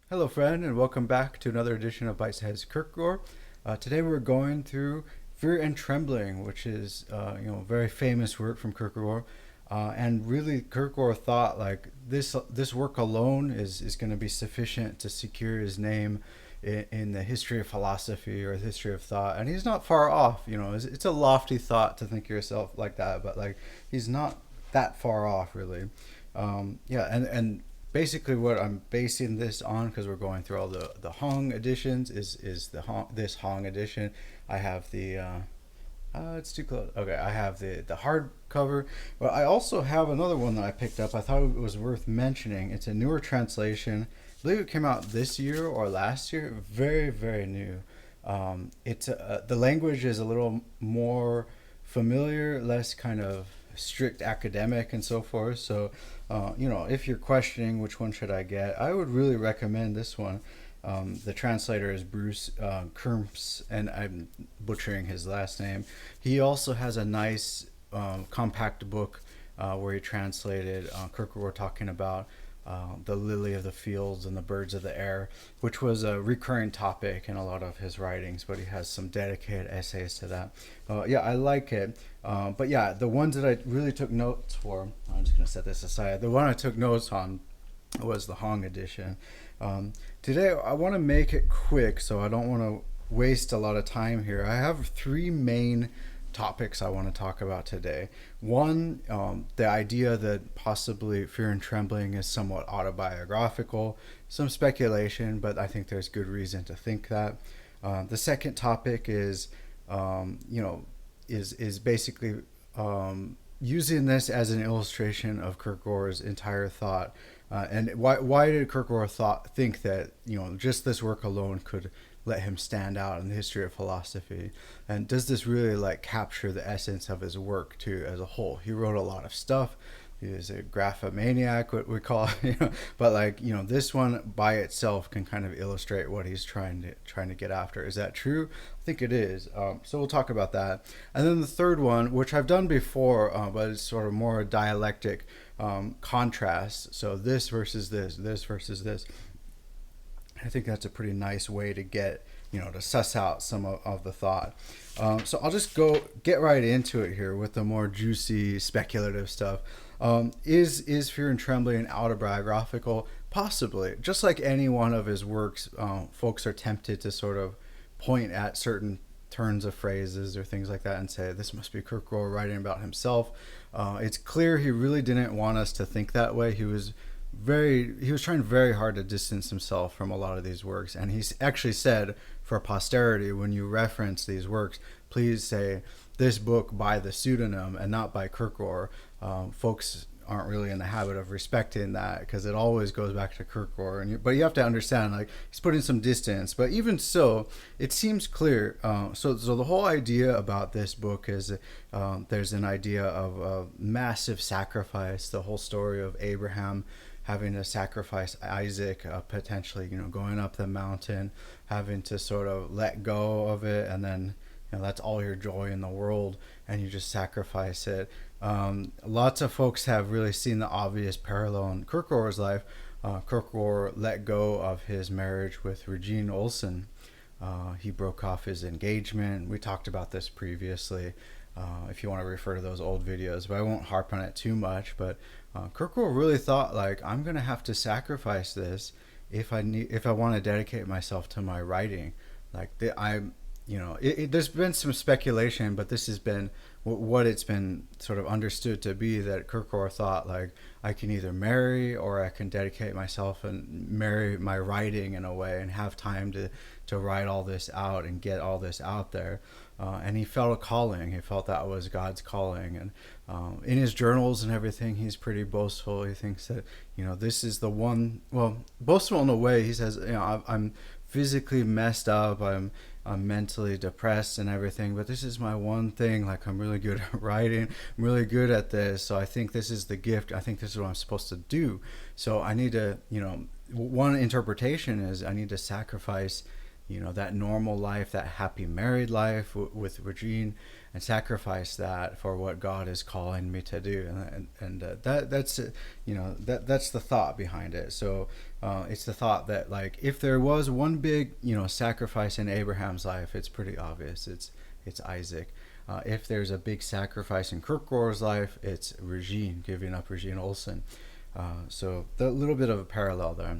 Hello, friend, and welcome back to another edition of Bite-sized Kierkegaard. Today we're going through Fear and Trembling, which is a very famous work from Kierkegaard. And really, Kierkegaard thought like this work alone is going to be sufficient to secure his name in the history of philosophy or the history of thought. And he's not far off. It's a lofty thought to think of yourself like that, but like he's not that far off, really. And basically what I'm basing this on, because we're going through all the Hong editions, is this Hong edition. I have the it's too close. Okay, I have the hardcover, but I also have another one that I picked up. I thought it was worth mentioning. It's a newer translation. I believe it came out this year or last year. Very very new. It's the language is a little more familiar, less kind of strict academic and so forth. So, if you're questioning which one should I get, I would really recommend this one. The translator is Bruce Kerms, and I'm butchering his last name. He also has a nice compact book where he translated Kierkegaard talking about the lily of the fields and the birds of the air, which was a recurring topic in a lot of his writings, but he has some dedicated essays to that. Yeah, I like it. But yeah, the ones that I really took notes for, I'm just going to set this aside. The one I took notes on was the Hong edition. Today, I want to make it quick, so I don't want to waste a lot of time here. I have three main topics I want to talk about today. One, the idea that possibly Fear and Trembling is somewhat autobiographical, some speculation, but I think there's good reason to think that. The second topic is, is basically using this as an illustration of Kierkegaard's entire thought. And why did Kierkegaard think that just this work alone could let him stand out in the history of philosophy? And does this really like capture the essence of his work too as a whole? He wrote a lot of stuff. He is a graphomaniac, what we call, but this one by itself can kind of illustrate what he's trying to get after. Is that true? I think it is. So we'll talk about that. And then the third one, which I've done before, but it's sort of more dialectic contrast. So this versus this versus this. I think that's a pretty nice way to to suss out some of the thought. So I'll just get right into it here with the more juicy speculative stuff. Is Fear and Trembling autobiographical? Possibly. Just like any one of his works, folks are tempted to sort of point at certain turns of phrases or things like that and say this must be Kierkegaard writing about himself. It's clear he really didn't want us to think that way. He was trying very hard to distance himself from a lot of these works, and he's actually said for posterity, when you reference these works, please say this book by the pseudonym and not by Kierkegaard. Folks aren't really in the habit of respecting that because it always goes back to Kierkegaard. But you have to understand, like, he's putting some distance. But even so, it seems clear. So the whole idea about this book is there's an idea of a massive sacrifice. The whole story of Abraham having to sacrifice Isaac, potentially, going up the mountain, having to sort of let go of it, and then that's all your joy in the world, and you just sacrifice it. Lots of folks have really seen the obvious parallel in Kierkegaard's life. Kierkegaard let go of his marriage with Regine Olsen. He broke off his engagement. We talked about this previously. If you want to refer to those old videos, but I won't harp on it too much. But Kierkegaard really thought, like, I'm going to have to sacrifice this if I want to dedicate myself to my writing. There's been some speculation, but this has been what it's been sort of understood to be, that Kierkegaard thought, like, I can either marry or I can dedicate myself and marry my writing in a way and have time to write all this out and get all this out there. And he felt a calling. He felt that was God's calling. And in his journals and everything, he's pretty boastful. He thinks that, this is the one, well, boastful in a way. He says, I'm physically messed up. I'm mentally depressed and everything, but this is my one thing. Like, I'm really good at writing. I'm really good at this. So I think this is the gift. I think this is what I'm supposed to do. So I need to, one interpretation is I need to sacrifice, that normal life, that happy married life with Regine, and sacrifice that for what God is calling me to do. That's the thought behind it. So it's the thought that, like, if there was one big, sacrifice in Abraham's life, it's pretty obvious. It's Isaac. If there's a big sacrifice in Kierkegaard's life, it's Regine, giving up Regine Olsen. So a little bit of a parallel there.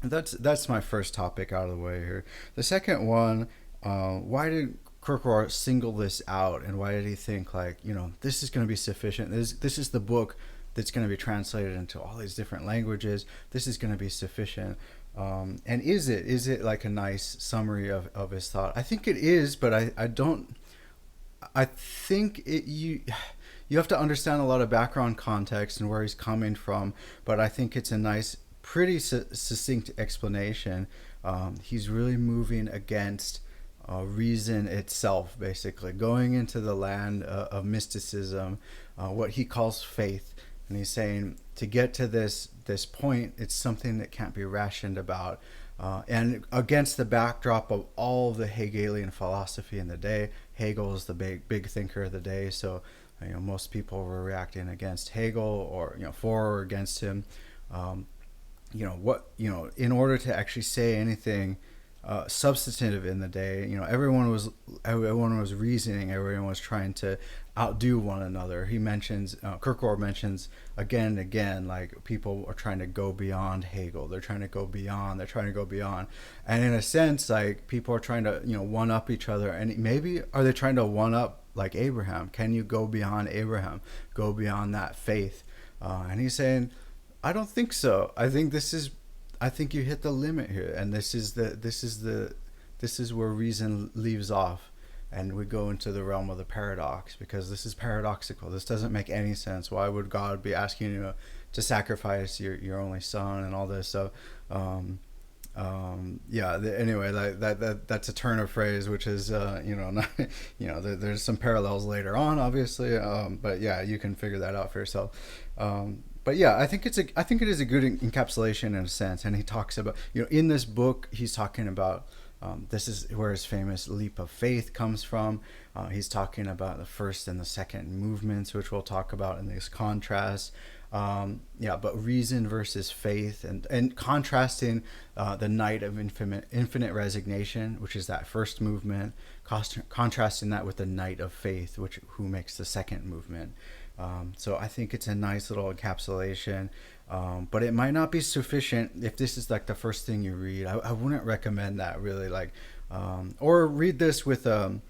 That's my first topic out of the way here. The second one, why did Kierkegaard single this out, and why did he think, like, this is going to be sufficient? This is the book that's going to be translated into all these different languages. This is going to be sufficient. And is it like a nice summary of his thought? I think it is, but I don't. I think you have to understand a lot of background context and where he's coming from, but I think it's a nice, pretty succinct explanation. He's really moving against reason itself, basically going into the land of mysticism, what he calls faith, and he's saying to get to this point, it's something that can't be rationed about. And against the backdrop of all the Hegelian philosophy in the day, Hegel is the big thinker of the day. So, most people were reacting against Hegel, or for or against him. In order to actually say anything substantive in the day, everyone was reasoning, everyone was trying to outdo one another. He mentions, Kierkegaard mentions again and again, like, people are trying to go beyond Hegel. They're trying to go beyond. And in a sense, like, people are trying to, one up each other. And maybe are they trying to one up, like, Abraham? Can you go beyond Abraham? Go beyond that faith? And he's saying, I don't think so. I think you hit the limit here, and this is where reason leaves off, and we go into the realm of the paradox, because this is paradoxical. This doesn't make any sense. Why would God be asking you to sacrifice your only son and all this? So, anyway, that's a turn of phrase, which is not, there's some parallels later on, obviously, but yeah, you can figure that out for yourself. But yeah, I think it is a good encapsulation in a sense. And he talks about, in this book, he's talking about, this is where his famous leap of faith comes from. He's talking about the first and the second movements, which we'll talk about in this contrast. But reason versus faith, and contrasting the night of infinite resignation, which is that first movement, contrasting that with the night of faith, who makes the second movement. So I think it's a nice little encapsulation, but it might not be sufficient if this is like the first thing you read. I wouldn't recommend that, really, or read this with an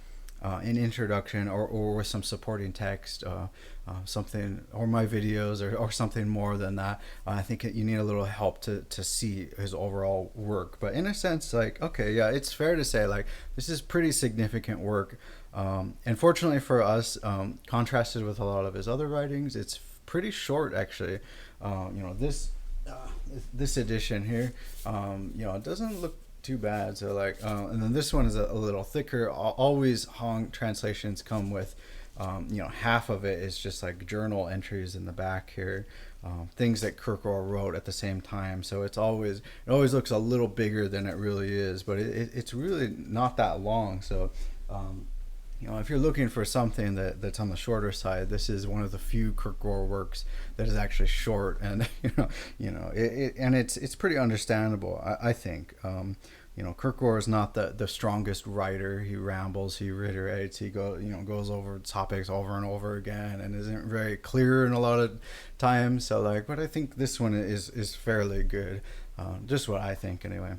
introduction, or with some supporting text, something, or my videos, or something more than that. I think you need a little help to see his overall work. But in a sense, like, okay, yeah, it's fair to say, like, this is pretty significant work. And fortunately for us, contrasted with a lot of his other writings, it's pretty short, actually. This edition here, it doesn't look too bad. So, like, and then this one is a little thicker. Always Hong translations come with, half of it is just like journal entries in the back here, things that Kierkegaard wrote at the same time. So it always looks a little bigger than it really is, but it's really not that long. So, if you're looking for something that's on the shorter side, this is one of the few Kierkegaard works that is actually short, and it's pretty understandable, I think. Kierkegaard is not the strongest writer. He rambles, he reiterates, he goes over topics over and over again, and isn't very clear in a lot of times. So, like, but I think this one is fairly good, just what I think anyway.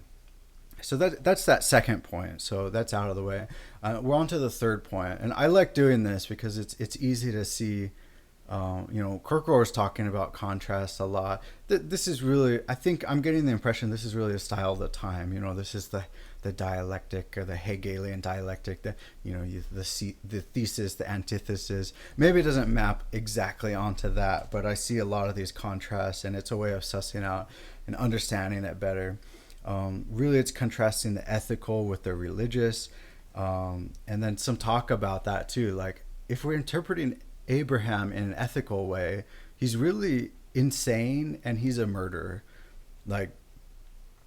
So that's that second point. So that's out of the way. We're on to the third point, and I like doing this because it's easy to see. Kierkegaard is talking about contrast a lot. This is really, I think I'm getting the impression this is really a style of the time. This is the dialectic, or the Hegelian dialectic. The thesis, the antithesis. Maybe it doesn't map exactly onto that, but I see a lot of these contrasts, and it's a way of sussing out and understanding it better. Really, it's contrasting the ethical with the religious, and then some talk about that too. Like, if we're interpreting Abraham in an ethical way, he's really insane, and he's a murderer. Like,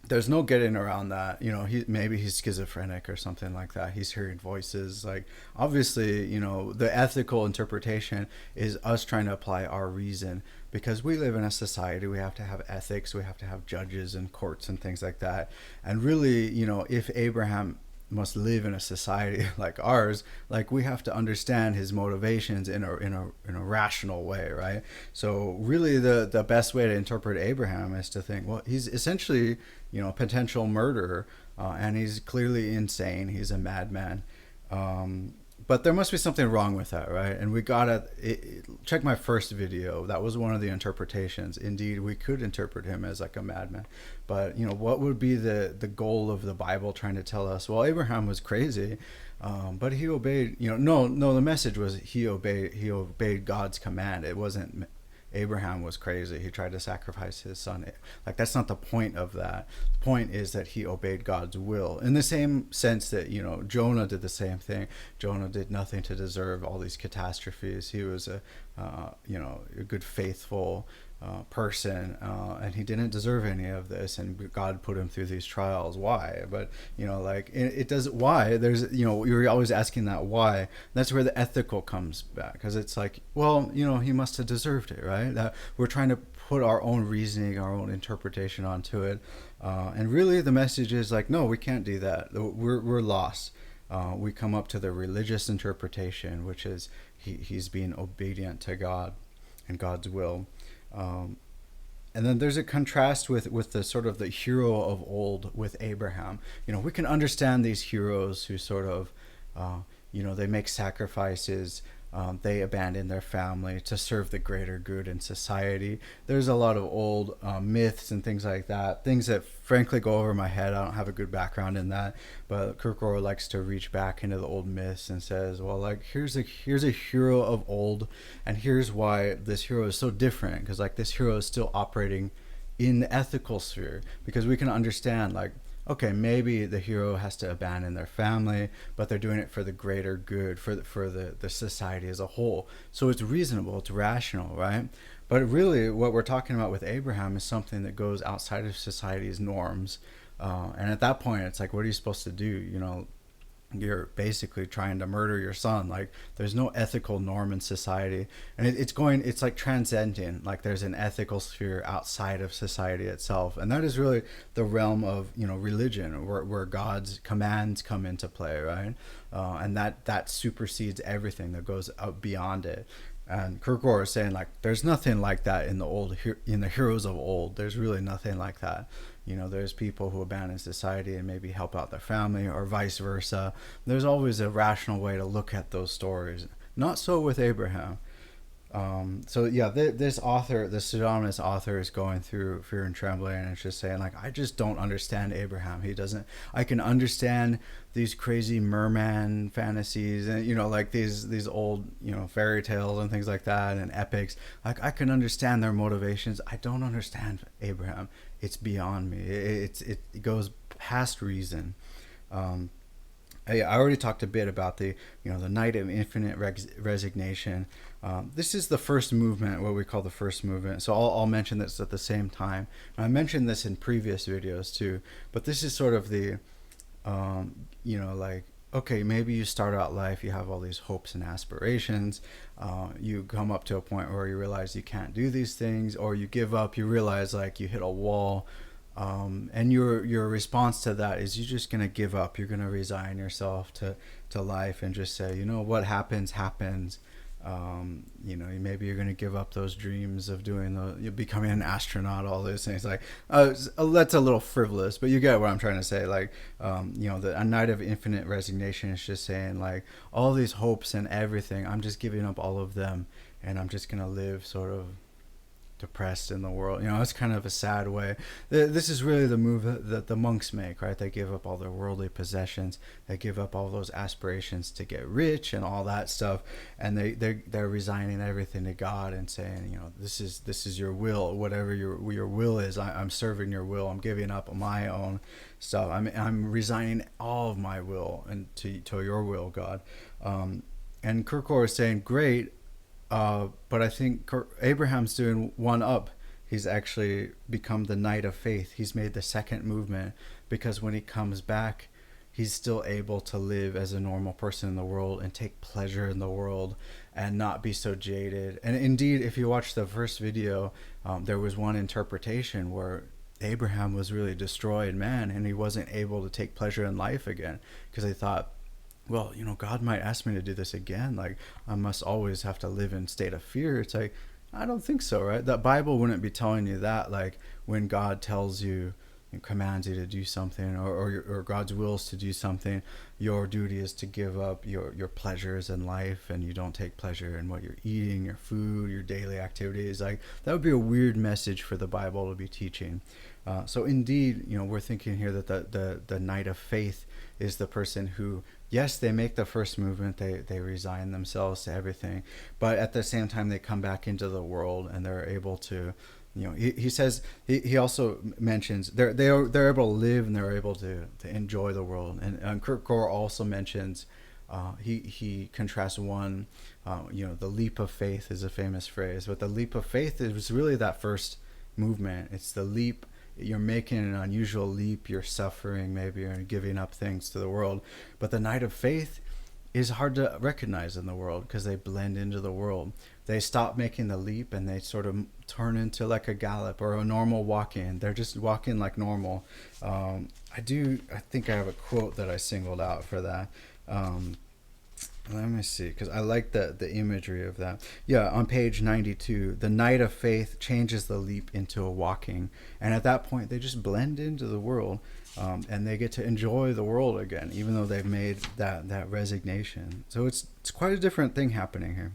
there's no getting around that. Maybe he's schizophrenic or something like that. He's hearing voices. Like, obviously, the ethical interpretation is us trying to apply our reason, because we live in a society. We have to have ethics. We have to have judges and courts and things like that. And really, if Abraham must live in a society like ours, like, we have to understand his motivations in a rational way, right? So really, the best way to interpret Abraham is to think, well, he's essentially, a potential murderer, and he's clearly insane. He's a madman. But there must be something wrong with that, right? And we gotta check my first video. That was one of the interpretations. Indeed, we could interpret him as like a madman. But what would be the goal of the Bible trying to tell us? Well, Abraham was crazy, but he obeyed. No. The message was he obeyed God's command. It wasn't Abraham was crazy. He tried to sacrifice his son. Like, that's not the point of that. The point is that he obeyed God's will. In the same sense that, Jonah did the same thing. Jonah did nothing to deserve all these catastrophes. He was a good, faithful person, and he didn't deserve any of this, and God put him through these trials. Why? But like, it does. Why? There's, you're always asking that why. That's where the ethical comes back, because it's like, well, he must have deserved it, right? That we're trying to put our own reasoning, our own interpretation onto it, and really the message is like, no, we can't do that. We're lost. We come up to the religious interpretation, which is he's being obedient to God and God's will. And then there's a contrast with the sort of the hero of old with Abraham. We can understand these heroes who sort of, they make sacrifices. They abandon their family to serve the greater good in society. There's a lot of old myths and things like that, things that frankly go over my head. I don't have a good background in that, but Kierkegaard likes to reach back into the old myths and says, well, like, here's a hero of old, and here's why this hero is so different, because like, this hero is still operating in the ethical sphere, because we can understand, like, okay, maybe the hero has to abandon their family, but they're doing it for the greater good, for the society as a whole. So it's reasonable, it's rational, right? But really, what we're talking about with Abraham is something that goes outside of society's norms. And at that point, it's like, what are you supposed to do? You're basically trying to murder your son. Like, there's no ethical norm in society, and it's like transcendent. Like, there's an ethical sphere outside of society itself, and that is really the realm of religion, where God's commands come into play, right? And that supersedes everything that goes out beyond it. And Kierkegaard is saying, like, there's nothing like that in the heroes of old. There's really nothing like that. There's people who abandon society and maybe help out their family, or vice versa. There's always a rational way to look at those stories. Not so with Abraham. So yeah, this author, the pseudonymous author, is going through Fear and Trembling, and it's just saying, like, I just don't understand Abraham. I can understand these crazy merman fantasies, and like these old fairy tales and things like that, and epics. Like, I can understand their motivations. I don't understand Abraham. It's beyond me. It goes past reason. I already talked a bit about the night of infinite resignation. This is the first movement, what we call the first movement. So I'll mention this at the same time. And I mentioned this in previous videos too, but this is sort of the, like, okay, maybe you start out life, you have all these hopes and aspirations. You come up to a point where you realize you can't do these things, or you give up. You realize, like, you hit a wall. And your response to that is you're just gonna give up. You're gonna resign yourself to life and just say, what happens. Maybe you're gonna give up those dreams of you're becoming an astronaut, all those things. Like, that's a little frivolous, but you get what I'm trying to say. Like, a night of infinite resignation is just saying, like, all these hopes and everything, I'm just giving up all of them, and I'm just gonna live sort of depressed in the world. It's kind of a sad way. This is really the move that the monks make, right? They give up all their worldly possessions. They give up all those aspirations to get rich and all that stuff, and they're resigning everything to God and saying, this is your will. Whatever your will is, I'm serving your will. I'm giving up my own stuff. I'm resigning all of my will and to your will, God. And Kierkegaard is saying, great. But I think Abraham's doing one up he's actually become the knight of faith. He's made the second movement because when he comes back, he's still able to live as a normal person in the world and take pleasure in the world and not be so jaded. And indeed, if you watch the first video, there was one interpretation where Abraham was really destroyed man and he wasn't able to take pleasure in life again because he thought, well, God might ask me to do this again. Like, I must always have to live in state of fear. It's like, I don't think so, right? The Bible wouldn't be telling you that. Like, when God tells you and commands you to do something, or God's will is to do something, your duty is to give up your pleasures in life, and you don't take pleasure in what you're eating, your food, your daily activities. Like, that would be a weird message for the Bible to be teaching. So indeed, we're thinking here that the knight of faith is the person who, yes, they make the first movement, they resign themselves to everything, but at the same time they come back into the world and they're able to, he says, he also mentions they're able to live and they're able to enjoy the world. And Kierkegaard also mentions, he contrasts one, the leap of faith is a famous phrase, but the leap of faith is really that first movement. It's the leap. You're making an unusual leap, you're suffering, maybe you're giving up things to the world. But the knight of faith is hard to recognize in the world because they blend into the world. They stop making the leap and they sort of turn into like a gallop or a normal walk-in. They're just walking like normal. I think I have a quote that I singled out for that. Let me see, because I like the imagery of that. Yeah, on page 92, the knight of faith changes the leap into a walking. And at that point, they just blend into the world, and they get to enjoy the world again, even though they've made that resignation. So it's quite a different thing happening here.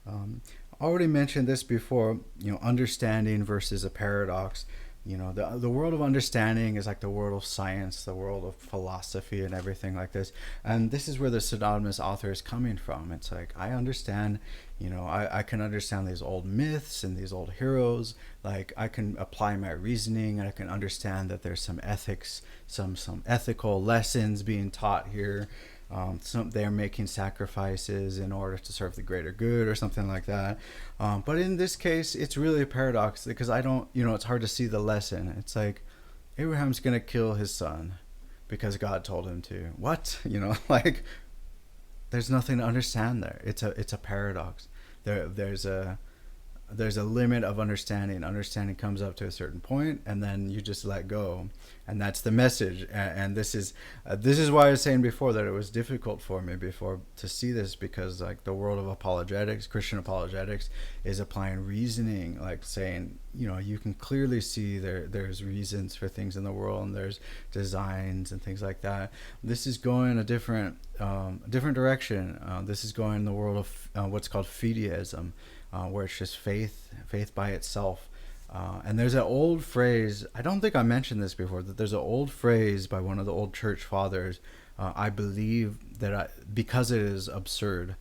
I already mentioned this before, understanding versus a paradox. The world of understanding is like the world of science, the world of philosophy and everything like this. And this is where the pseudonymous author is coming from. It's like, I understand, I can understand these old myths and these old heroes. Like, I can apply my reasoning and I can understand that there's some ethics, some ethical lessons being taught here. They're making sacrifices in order to serve the greater good or something like that. But in this case, it's really a paradox because I don't, it's hard to see the lesson. It's like, Abraham's going to kill his son because God told him to. What? Like, there's nothing to understand there. It's a paradox. There's a limit of understanding. Understanding comes up to a certain point, and then you just let go, and that's the message. And this is why I was saying before that it was difficult for me before to see this, because like the world of apologetics, Christian apologetics, is applying reasoning, like saying, you can clearly see there's reasons for things in the world, and there's designs and things like that. This is going a different direction. This is going in the world of what's called fideism. Where it's just faith by itself. And there's an old phrase, I don't think I mentioned this before, that there's an old phrase by one of the old church fathers, I believe that because it is absurd,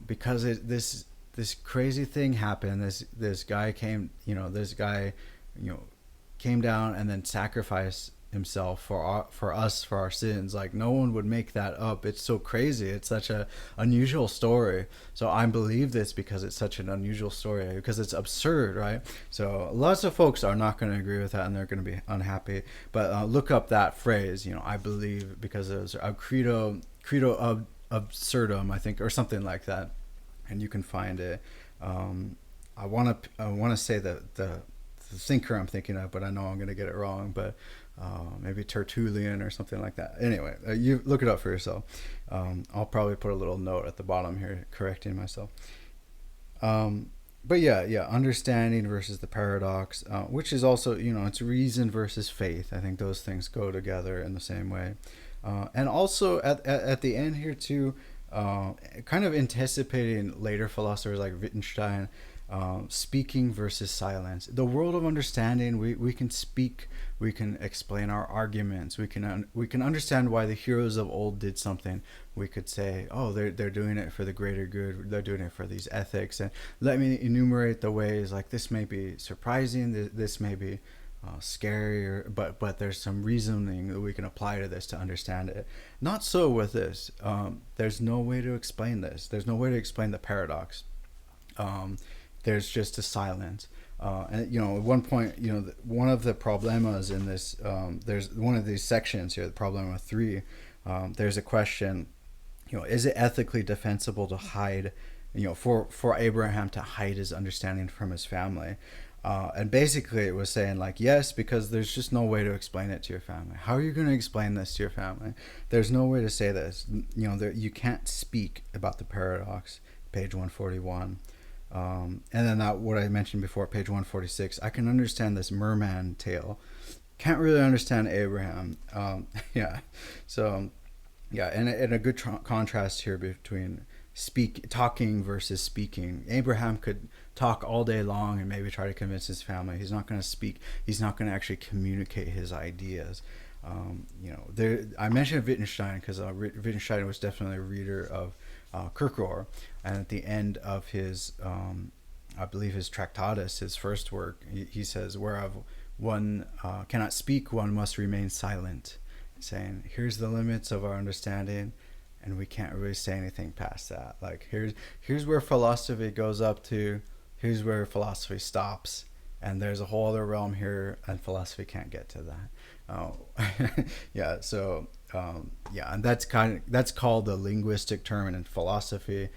because this crazy thing happened, this guy came down and then sacrificed himself for us, for our sins. Like, no one would make that up. It's so crazy. It's such a unusual story. So I believe this because it's such an unusual story, because it's absurd, right? So lots of folks are not going to agree with that and they're going to be unhappy. But look up that phrase, I believe, because it was a credo absurdum, I think, or something like that, and you can find it. I want to say that the thinker I'm thinking of, but I know I'm going to get it wrong, but maybe Tertullian or something like that. Anyway, you look it up for yourself. I'll probably put a little note at the bottom here correcting myself. But yeah, understanding versus the paradox, which is also, it's reason versus faith. I think those things go together in the same way. And also at the end here too, kind of anticipating later philosophers like Wittgenstein, speaking versus silence. The world of understanding, we can speak, we can explain our arguments, we can understand why the heroes of old did something. We could say, oh, they're doing it for the greater good, they're doing it for these ethics, and let me enumerate the ways. Like, this may be surprising, this may be scary, but there's some reasoning that we can apply to this to understand it. Not so with this. There's no way to explain this. There's no way to explain the paradox. There's just a silence. And at one point, one of the problemas in this, there's one of these sections here, the problema 3. There's a question, is it ethically defensible to hide, for Abraham to hide his understanding from his family? And basically, it was saying like, yes, because there's just no way to explain it to your family. How are you going to explain this to your family? There's no way to say this. You can't speak about the paradox. Page 141. And then what I mentioned before, page 146. I can understand this merman tale. Can't really understand Abraham. Yeah. So, yeah, and a good contrast here between talking versus speaking. Abraham could talk all day long and maybe try to convince his family. He's not going to speak. He's not going to actually communicate his ideas. I mentioned Wittgenstein because Wittgenstein was definitely a reader of Kierkegaard, and at the end of his, I believe his Tractatus, his first work, he says, "Whereof one cannot speak, one must remain silent," saying, "Here's the limits of our understanding." And we can't really say anything past that. Like here's where philosophy goes up to, here's where philosophy stops, and there's a whole other realm here, and philosophy can't get to that. Yeah. So yeah, and that's called the linguistic term in philosophy.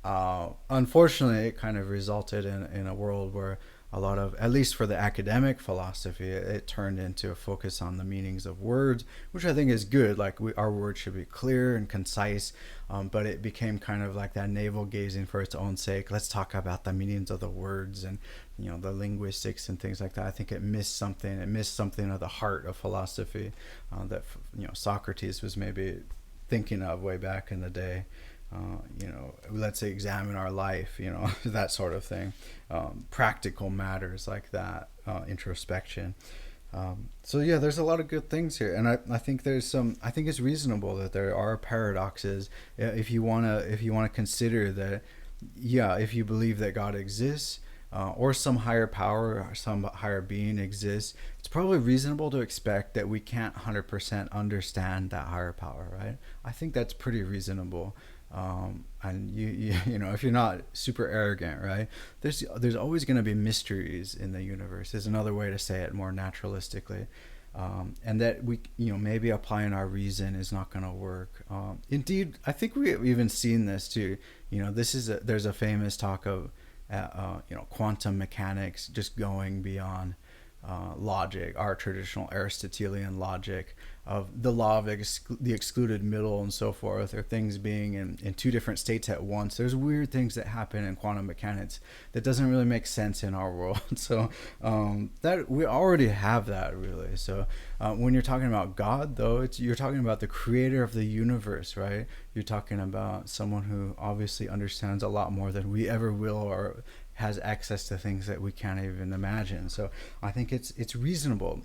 Unfortunately, it kind of resulted in a world where a lot of, at least for the academic philosophy, it turned into a focus on the meanings of words, which I think is good. Like our words should be clear and concise, but it became kind of like that navel gazing for its own sake. Let's talk about the meanings of the words and the linguistics and things like that. I think it missed something. It missed something of the heart of philosophy that Socrates was maybe thinking of way back in the day. Let's examine our life, that sort of thing. Practical matters like that, introspection. So yeah, there's a lot of good things here, and I think I think it's reasonable that there are paradoxes. If you wanna consider that, yeah, if you believe that God exists, or some higher power or some higher being exists, it's probably reasonable to expect that we can't 100% understand that higher power, right? I think that's pretty reasonable. And if you're not super arrogant, right, there's always going to be mysteries in the universe. There's another way to say it more naturalistically, and that we maybe applying our reason is not going to work. Indeed, I think we've even seen this too. There's a famous talk of quantum mechanics just going beyond logic, our traditional Aristotelian logic of the law of the excluded middle and so forth, or things being in two different states at once. There's weird things that happen in quantum mechanics that doesn't really make sense in our world. So that we already have that, really. So when you're talking about God, though, you're talking about the creator of the universe, right? You're talking about someone who obviously understands a lot more than we ever will, or has access to things that we can't even imagine. So I think it's reasonable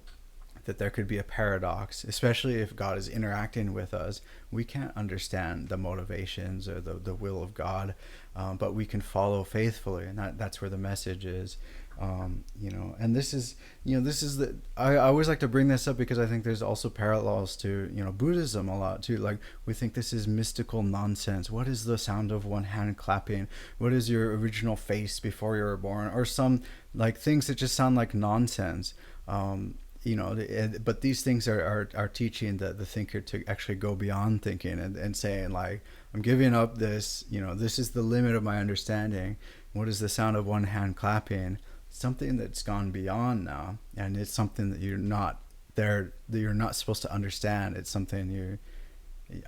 that there could be a paradox, especially if God is interacting with us. We can't understand the motivations or the will of God, but we can follow faithfully, and that's where the message is. And this is I always like to bring this up because I think there's also parallels to Buddhism a lot too. Like, we think this is mystical nonsense. What is the sound of one hand clapping? What is your original face before you were born? Or some like things that just sound like nonsense. But these things are teaching the thinker to actually go beyond thinking and saying, like, I'm giving up this, this is the limit of my understanding. What is the sound of one hand clapping? Something that's gone beyond now, and it's something that you're not supposed to understand. It's something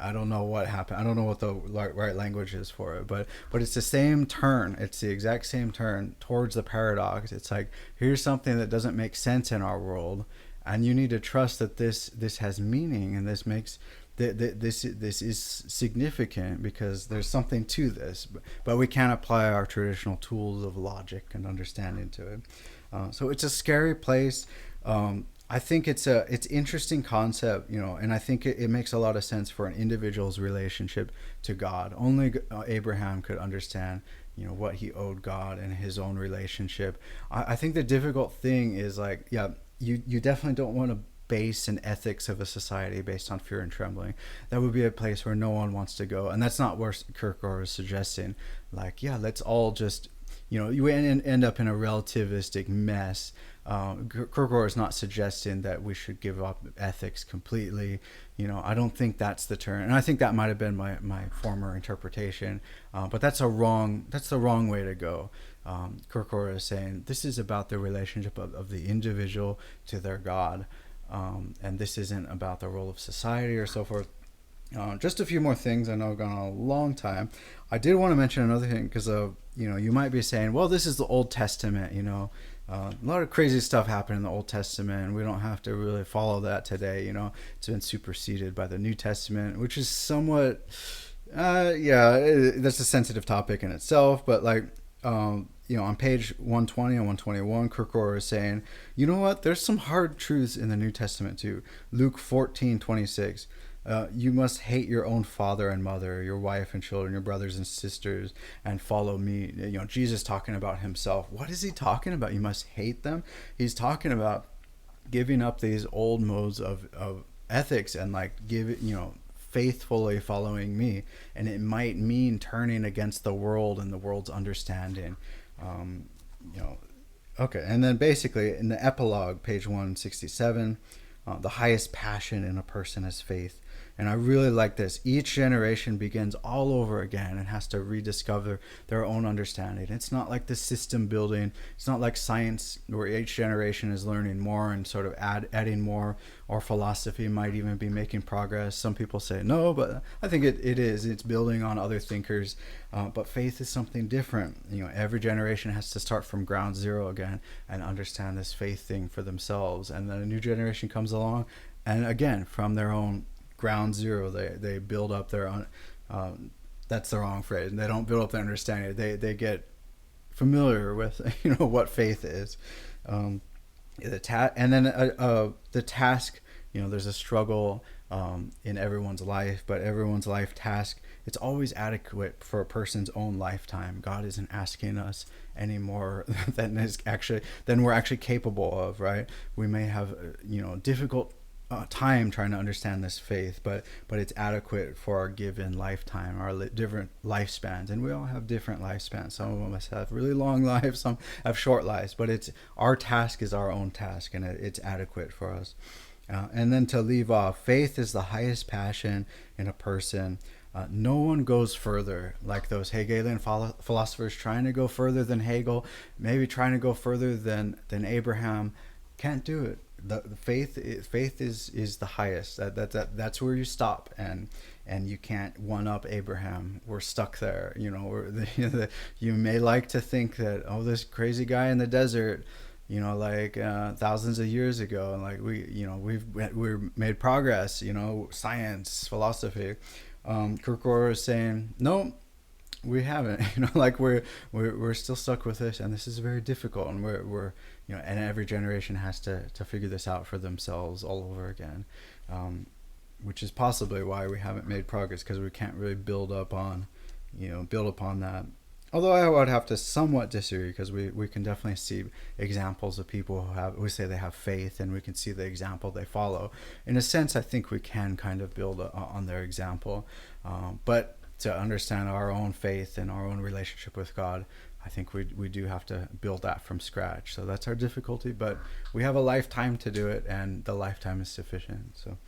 I don't know what happened. I don't know what the right language is for it, but it's the same turn. It's the exact same turn towards the paradox. It's like, here's something that doesn't make sense in our world, and you need to trust that this has meaning, and this makes this is significant because there's something to this, but we can't apply our traditional tools of logic and understanding to it. So it's a scary place. I think it's interesting concept, and I think it makes a lot of sense for an individual's relationship to God. Only Abraham could understand, what he owed God and his own relationship. I think the difficult thing is, like, yeah, you definitely don't want to base an ethics of a society based on fear and trembling. That would be a place where no one wants to go, and that's not where Kierkegaard is suggesting. Like, yeah, let's all just you end up in a relativistic mess. Kierkegaard is not suggesting that we should give up ethics completely. I don't think that's the turn, and I think that might have been my former interpretation, but that's the wrong way to go. Kierkegaard is saying this is about the relationship of the individual to their God, and this isn't about the role of society or so forth. Just a few more things. I know I've gone on a long time. I did want to mention another thing because you might be saying, well, this is the Old Testament. A lot of crazy stuff happened in the Old Testament, and we don't have to really follow that today. It's been superseded by the New Testament, which is somewhat, that's a sensitive topic in itself. But on page 120 and 121, Kierkegaard is saying, you know what? There's some hard truths in the New Testament too. Luke 14:26. You must hate your own father and mother, your wife and children, your brothers and sisters, and follow me. Jesus talking about himself. What is he talking about? You must hate them. He's talking about giving up these old modes of ethics and faithfully following me. And it might mean turning against the world and the world's understanding. Okay. And then basically in the epilogue, page 167, the highest passion in a person is faith. And I really like this. Each generation begins all over again and has to rediscover their own understanding. It's not like the system building. It's not like science where each generation is learning more and sort of adding more, or philosophy might even be making progress. Some people say no, but I think it is. It's building on other thinkers. But faith is something different. Every generation has to start from ground zero again and understand this faith thing for themselves. And then a new generation comes along, and again, from their own ground zero, they build up their own, that's the wrong phrase. They don't build up their understanding. They get familiar with what faith is. And then the task, there's a struggle in everyone's life, but everyone's life task, it's always adequate for a person's own lifetime. God isn't asking us any more than we're actually capable of, right? We may have difficult time trying to understand this faith, but it's adequate for our given lifetime, our different lifespans, and we all have different lifespans. Some of us have really long lives, some have short lives, but it's our task is our own task, and it's adequate for us. And then to leave off, faith is the highest passion in a person. No one goes further like those Hegelian philosophers trying to go further than Hegel, maybe trying to go further than Abraham. Can't do it. The faith is the highest. That's where you stop, and you can't one up Abraham. We're stuck there. You may like to think that, this crazy guy in the desert, thousands of years ago, and we've made progress. Science, philosophy. Kierkegaard is saying no. We haven't, we're still stuck with this, and this is very difficult, and we're and every generation has to figure this out for themselves all over again, which is possibly why we haven't made progress, because we can't really build upon that. Although I would have to somewhat disagree, because we can definitely see examples of people who say they have faith, and we can see the example they follow. In a sense, I think we can kind of build on their example, but to understand our own faith and our own relationship with God, I think we do have to build that from scratch. So that's our difficulty, but we have a lifetime to do it, and the lifetime is sufficient. So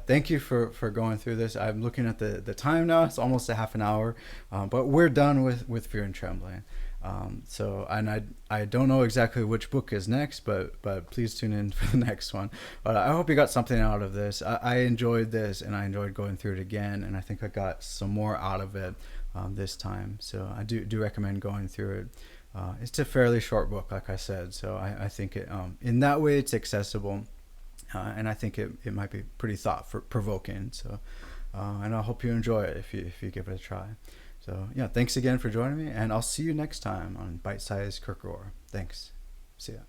thank you for going through this. I'm looking at the time now. It's almost a half an hour, but we're done with Fear and Trembling. I don't know exactly which book is next, but please tune in for the next one. But I hope you got something out of this. I enjoyed this, and I enjoyed going through it again, and I think I got some more out of it this time. So I do recommend going through it. It's a fairly short book, like I said, so I think it in that way it's accessible, and I think it might be pretty thought-provoking. So and I hope you enjoy it if you give it a try. So thanks again for joining me, and I'll see you next time on Bite Size Kierkegaard. Thanks. See ya.